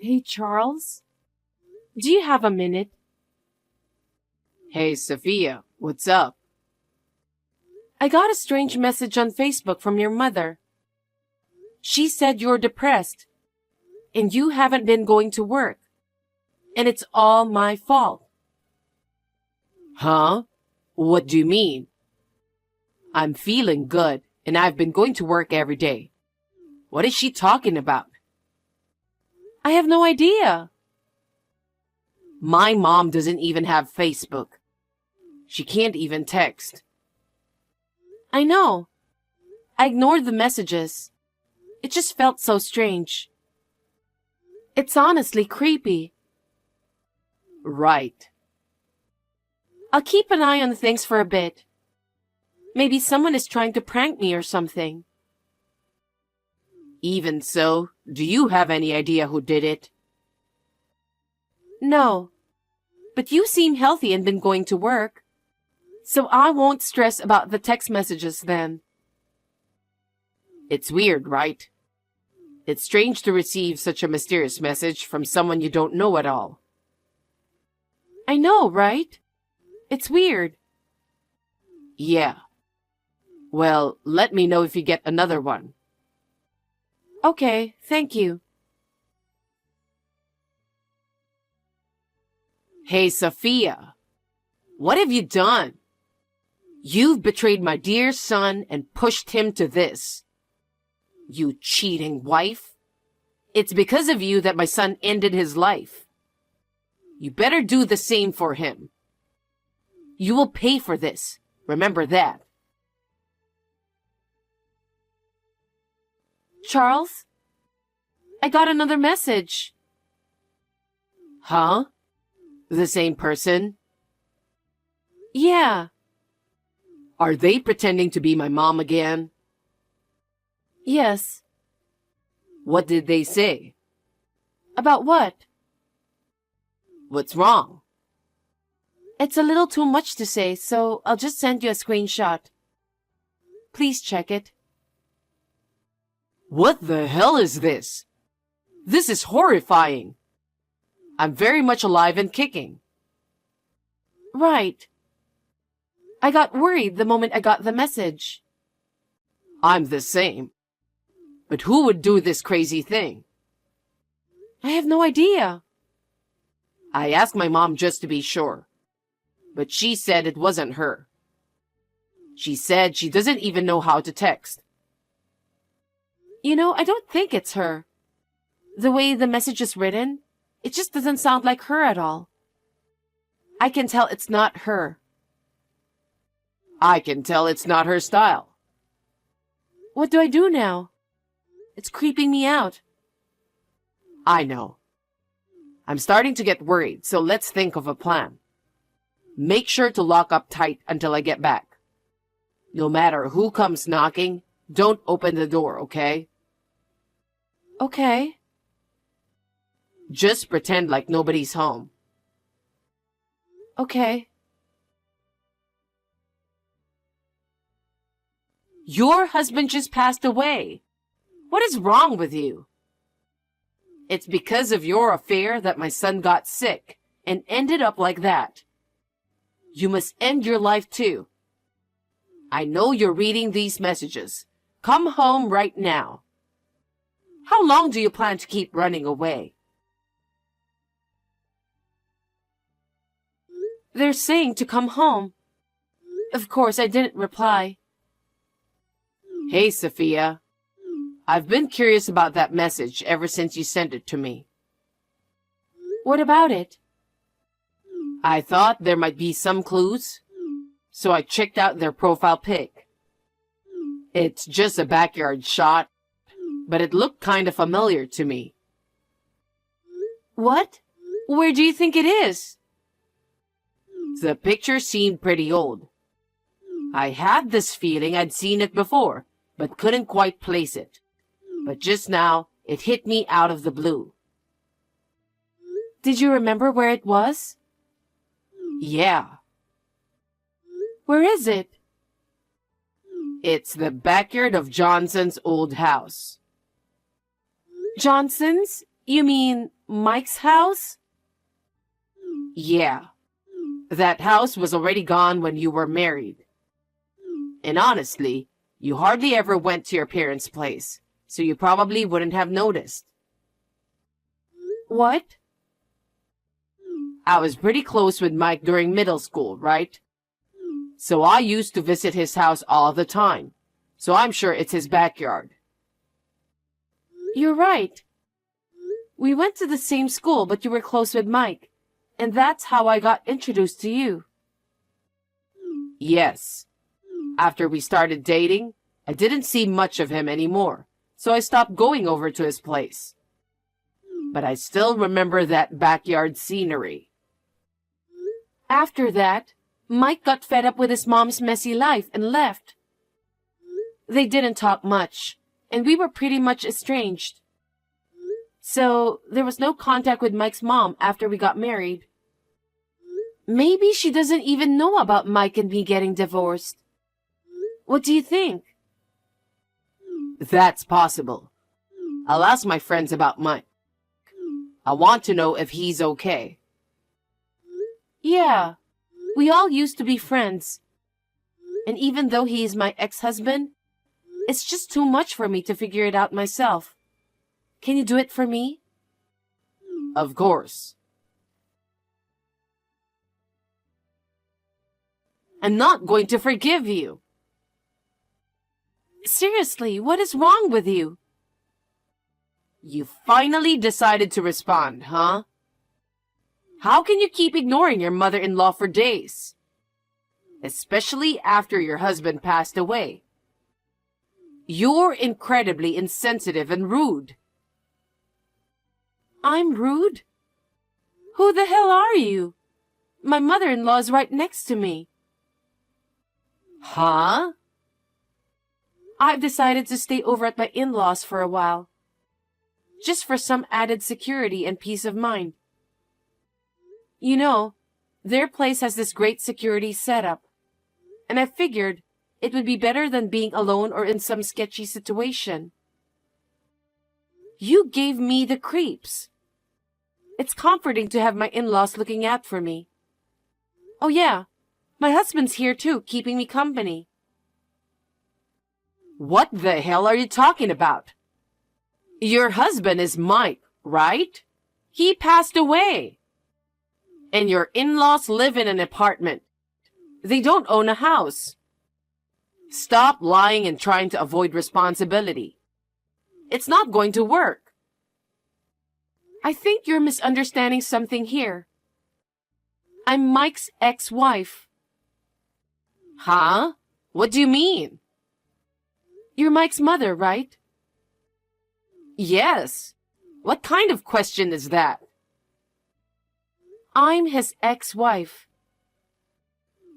Hey, Charles, do you have a minute? Hey, Sophia, what's up? I got a strange message on Facebook from your mother. She said you're depressed and you haven't been going to work, and it's all my fault. Huh? What do you mean? I'm feeling good, and I've been going to work every day. What is she talking about? I have no idea. My mom doesn't even have Facebook. She can't even text. I know. I ignored the messages. It just felt so strange. It's honestly creepy. Right. I'll keep an eye on things for a bit. Maybe someone is trying to prank me or something. Even so, do you have any idea who did it? No. But you seem healthy and been going to work. So I won't stress about the text messages then. It's weird, right? It's strange to receive such a mysterious message from someone you don't know at all. I know, right? It's weird. Yeah. Well, let me know if you get another one. Okay, thank you. Hey, Sophia. What have you done? You've betrayed my dear son and pushed him to this. You cheating wife. It's because of you that my son ended his life. You better do the same for him. You will pay for this. Remember that. Charles? I got another message. Huh? The same person? Yeah. Are they pretending to be my mom again? Yes. What did they say? About what? What's wrong? It's a little too much to say, so I'll just send you a screenshot. Please check it. What the hell is this? This is horrifying. I'm very much alive and kicking. Right. I got worried the moment I got the message. I'm the same. But who would do this crazy thing? I have no idea. I asked my mom just to be sure, but she said it wasn't her. She said she doesn't even know how to text. You know, I don't think it's her. The way the message is written, it just doesn't sound like her at all. I can tell it's not her. I can tell it's not her style. What do I do now? It's creeping me out. I know. I'm starting to get worried, so let's think of a plan. Make sure to lock up tight until I get back. No matter who comes knocking, don't open the door, okay? Okay. Just pretend like nobody's home. Okay. Your husband just passed away. What is wrong with you? It's because of your affair that my son got sick and ended up like that. You must end your life too. I know you're reading these messages. Come home right now. How long do you plan to keep running away? They're saying to come home. Of course, I didn't reply. Hey, Sophia. I've been curious about that message ever since you sent it to me. What about it? I thought there might be some clues, so I checked out their profile pic. It's just a backyard shot, but it looked kind of familiar to me. What? Where do you think it is? The picture seemed pretty old. I had this feeling I'd seen it before, but couldn't quite place it. But just now, it hit me out of the blue. Did you remember where it was? Yeah. Where is it? It's the backyard of Johnson's old house. Johnson's? You mean Mike's house? Yeah. That house was already gone when you were married. And honestly, you hardly ever went to your parents' place, so you probably wouldn't have noticed. What? I was pretty close with Mike during middle school, right? So I used to visit his house all the time, so I'm sure it's his backyard. You're right. We went to the same school, but you were close with Mike, and that's how I got introduced to you. Yes. After we started dating, I didn't see much of him anymore, so I stopped going over to his place. But I still remember that backyard scenery. After that, Mike got fed up with his mom's messy life and left. They didn't talk much, and we were pretty much estranged. So there was no contact with Mike's mom after we got married. Maybe she doesn't even know about Mike and me getting divorced. What do you think? That's possible. I'll ask my friends about Mike. I want to know if he's okay. Yeah, we all used to be friends. And even though he is my ex-husband, it's just too much for me to figure it out myself. Can you do it for me? Of course. I'm not going to forgive you. Seriously, what is wrong with you? You finally decided to respond, huh? How can you keep ignoring your mother-in-law for days? Especially after your husband passed away. You're incredibly insensitive and rude. I'm rude? Who the hell are you? My mother-in-law is right next to me. Huh? I've decided to stay over at my in-laws for a while. Just for some added security and peace of mind. You know, their place has this great security setup. And I figured it would be better than being alone or in some sketchy situation. You gave me the creeps. It's comforting to have my in-laws looking out for me. Oh yeah, my husband's here too, keeping me company. What the hell are you talking about? Your husband is Mike, right? He passed away. And your in-laws live in an apartment. They don't own a house. Stop lying and trying to avoid responsibility. It's not going to work. I think you're misunderstanding something here. I'm Mike's ex-wife. Huh? What do you mean? You're Mike's mother, right? Yes. What kind of question is that? I'm his ex-wife.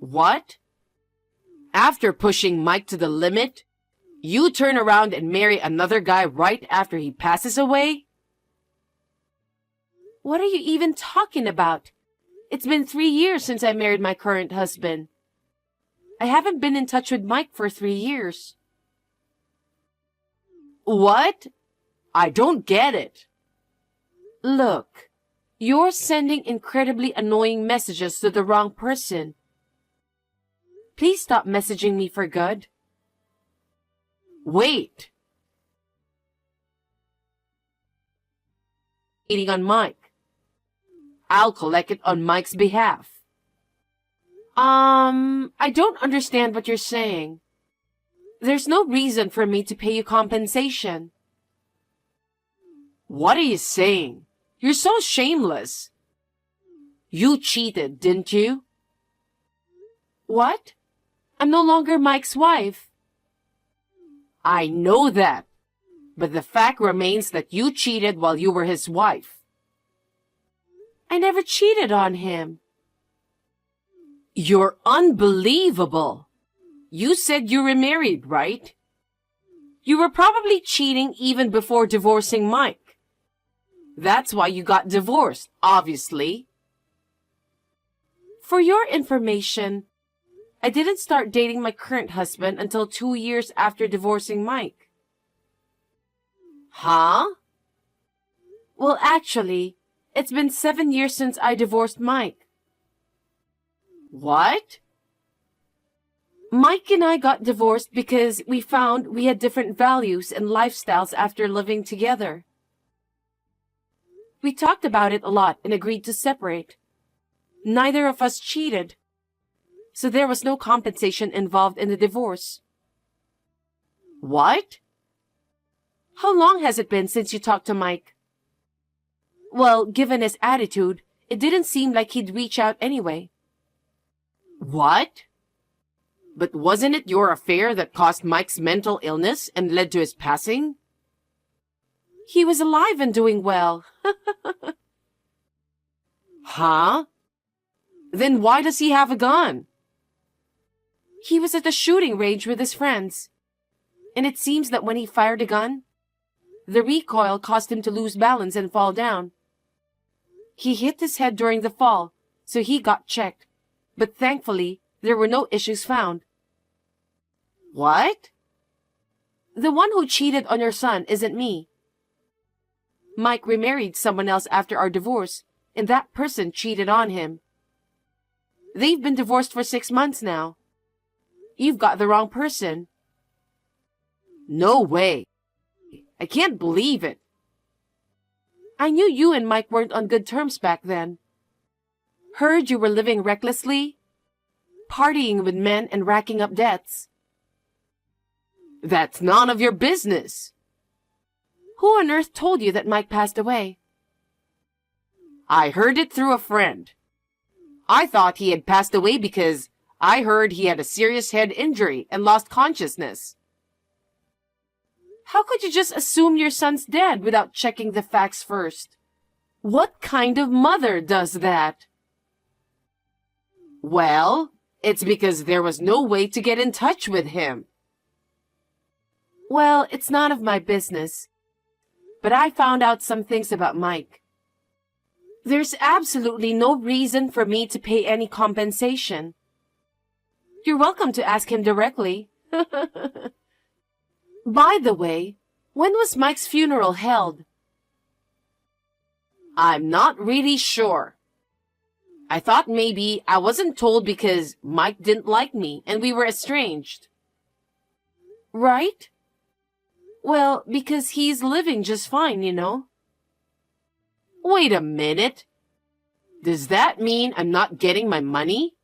What? After pushing Mike to the limit, you turn around and marry another guy right after he passes away? What are you even talking about? It's been 3 years since I married my current husband. I haven't been in touch with Mike for 3 years. What? I don't get it. Look, you're sending incredibly annoying messages to the wrong person. Please stop messaging me for good. Wait. Cheating on Mike. I'll collect it on Mike's behalf. I don't understand what you're saying. There's no reason for me to pay you compensation. What are you saying? You're so shameless. You cheated, didn't you? What? I'm no longer Mike's wife. I know that, but the fact remains that you cheated while you were his wife. I never cheated on him. You're unbelievable. You said you were married, right? You were probably cheating even before divorcing Mike. That's why you got divorced, obviously. For your information, I didn't start dating my current husband until 2 years after divorcing Mike. Huh? Well, actually, it's been 7 years since I divorced Mike. What? Mike and I got divorced because we found we had different values and lifestyles after living together. We talked about it a lot and agreed to separate. Neither of us cheated, so there was no compensation involved in the divorce. What? How long has it been since you talked to Mike? Well, given his attitude, it didn't seem like he'd reach out anyway. What? But wasn't it your affair that caused Mike's mental illness and led to his passing? He was alive and doing well. Huh? Then why does he have a gun? He was at the shooting range with his friends. And it seems that when he fired a gun, the recoil caused him to lose balance and fall down. He hit his head during the fall, so he got checked. But thankfully, there were no issues found. What? The one who cheated on your son isn't me. Mike remarried someone else after our divorce, and that person cheated on him. They've been divorced for 6 months now. You've got the wrong person. No way. I can't believe it. I knew you and Mike weren't on good terms back then. Heard you were living recklessly, partying with men and racking up debts. That's none of your business. Who on earth told you that Mike passed away? I heard it through a friend. I thought he had passed away because I heard he had a serious head injury and lost consciousness. How could you just assume your son's dead without checking the facts first? What kind of mother does that? Well, it's because there was no way to get in touch with him. Well, it's none of my business. But I found out some things about Mike. There's absolutely no reason for me to pay any compensation. You're welcome to ask him directly. By the way, when was Mike's funeral held? I'm not really sure. I thought maybe I wasn't told because Mike didn't like me and we were estranged. Right? Well, because he's living just fine, you know. Wait a minute. Does that mean I'm not getting my money?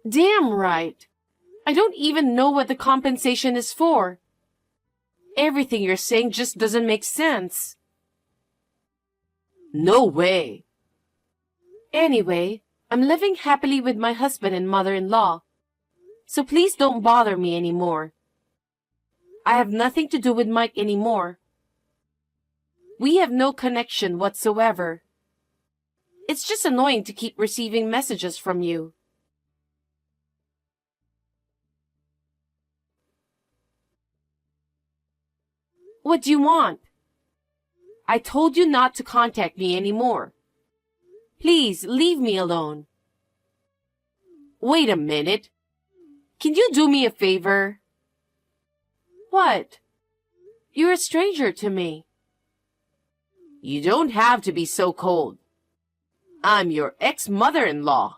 Damn right. I don't even know what the compensation is for. Everything you're saying just doesn't make sense. No way. Anyway, I'm living happily with my husband and mother-in-law. So please don't bother me anymore. I have nothing to do with Mike anymore. We have no connection whatsoever. It's just annoying to keep receiving messages from you. What do you want? I told you not to contact me anymore. Please leave me alone. Wait a minute. Can you do me a favor? What? You're a stranger to me. You don't have to be so cold. I'm your ex-mother-in-law.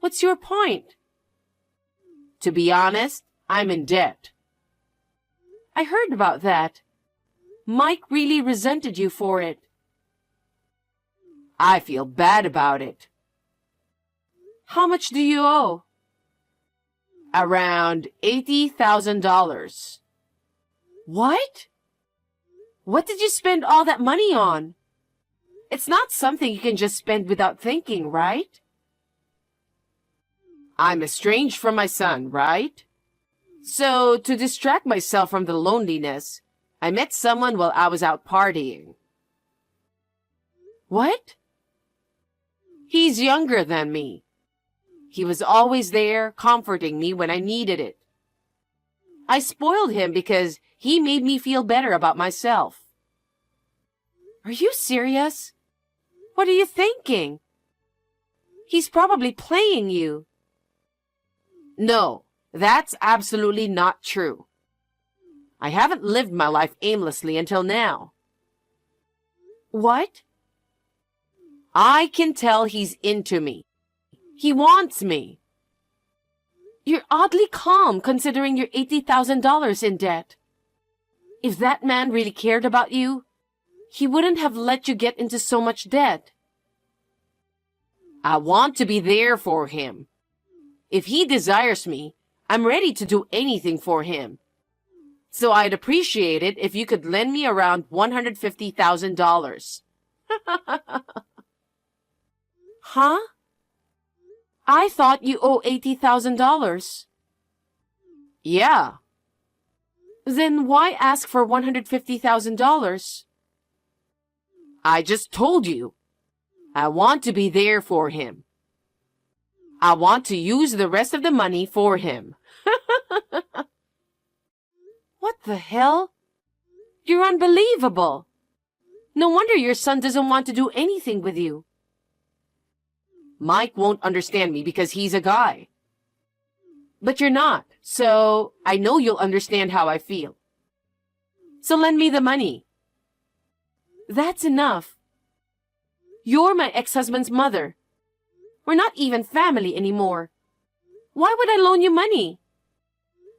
What's your point? To be honest, I'm in debt. I heard about that. Mike really resented you for it. I feel bad about it. How much do you owe? Around $80,000. What? What did you spend all that money on? It's not something you can just spend without thinking, right? I'm estranged from my son, right? So, to distract myself from the loneliness, I met someone while I was out partying. What? He's younger than me. He was always there, comforting me when I needed it. I spoiled him because he made me feel better about myself. Are you serious? What are you thinking? He's probably playing you. No, that's absolutely not true. I haven't lived my life aimlessly until now. What? I can tell he's into me. He wants me. You're oddly calm considering you're $80,000 in debt. If that man really cared about you, he wouldn't have let you get into so much debt. I want to be there for him. If he desires me, I'm ready to do anything for him. So I'd appreciate it if you could lend me around $150,000. Huh? I thought you owe $80,000. Yeah. Then why ask for $150,000? I just told you. I want to be there for him. I want to use the rest of the money for him. What the hell? You're unbelievable. No wonder your son doesn't want to do anything with you. Mike won't understand me because he's a guy. But you're not, so I know you'll understand how I feel. So lend me the money. That's enough. You're my ex-husband's mother. We're not even family anymore. Why would I loan you money?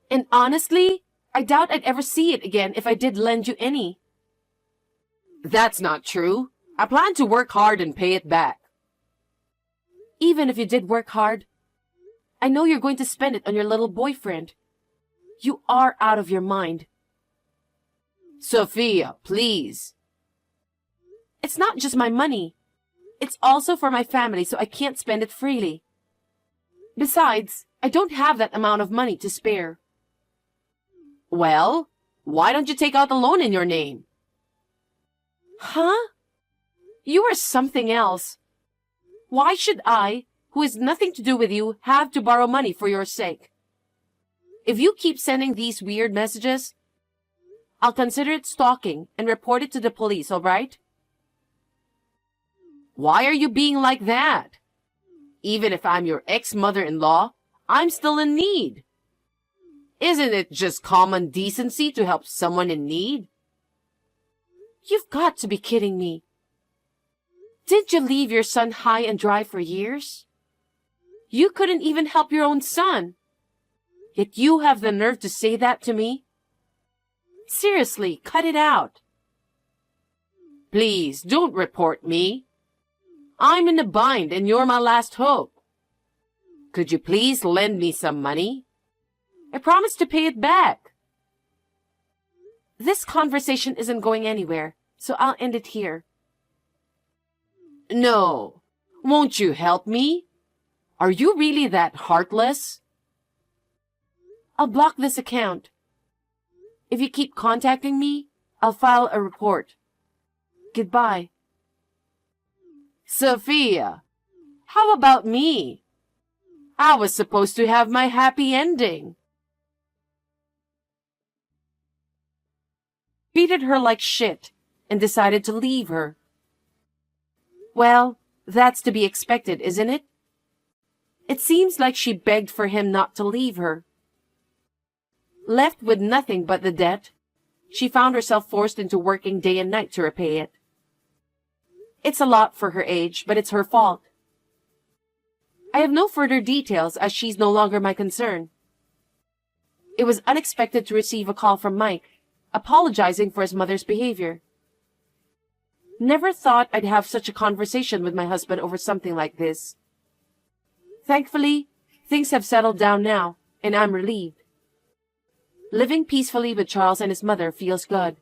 And honestly, I doubt I'd ever see it again if I did lend you any. That's not true. I plan to work hard and pay it back. Even if you did work hard, I know you're going to spend it on your little boyfriend. You are out of your mind. Sophia, please. It's not just my money. It's also for my family, so I can't spend it freely. Besides, I don't have that amount of money to spare. Well, why don't you take out the loan in your name? Huh? You are something else. Why should I, who has nothing to do with you, have to borrow money for your sake? If you keep sending these weird messages, I'll consider it stalking and report it to the police, all right? Why are you being like that? Even if I'm your ex-mother-in-law, I'm still in need. Isn't it just common decency to help someone in need? You've got to be kidding me. Did you leave your son high and dry for years? You couldn't even help your own son. Yet you have the nerve to say that to me? Seriously, cut it out. Please, don't report me. I'm in a bind and you're my last hope. Could you please lend me some money? I promise to pay it back. This conversation isn't going anywhere, so I'll end it here. No. Won't you help me? Are you really that heartless? I'll block this account. If you keep contacting me, I'll file a report. Goodbye. Sophia, how about me? I was supposed to have my happy ending. Treated her like shit and decided to leave her. Well, that's to be expected, isn't it? It seems like she begged for him not to leave her. Left with nothing but the debt, she found herself forced into working day and night to repay it. It's a lot for her age, but it's her fault. I have no further details as she's no longer my concern. It was unexpected to receive a call from Mike, apologizing for his mother's behavior. Never thought I'd have such a conversation with my husband over something like this. Thankfully, things have settled down now, and I'm relieved. Living peacefully with Charles and his mother feels good.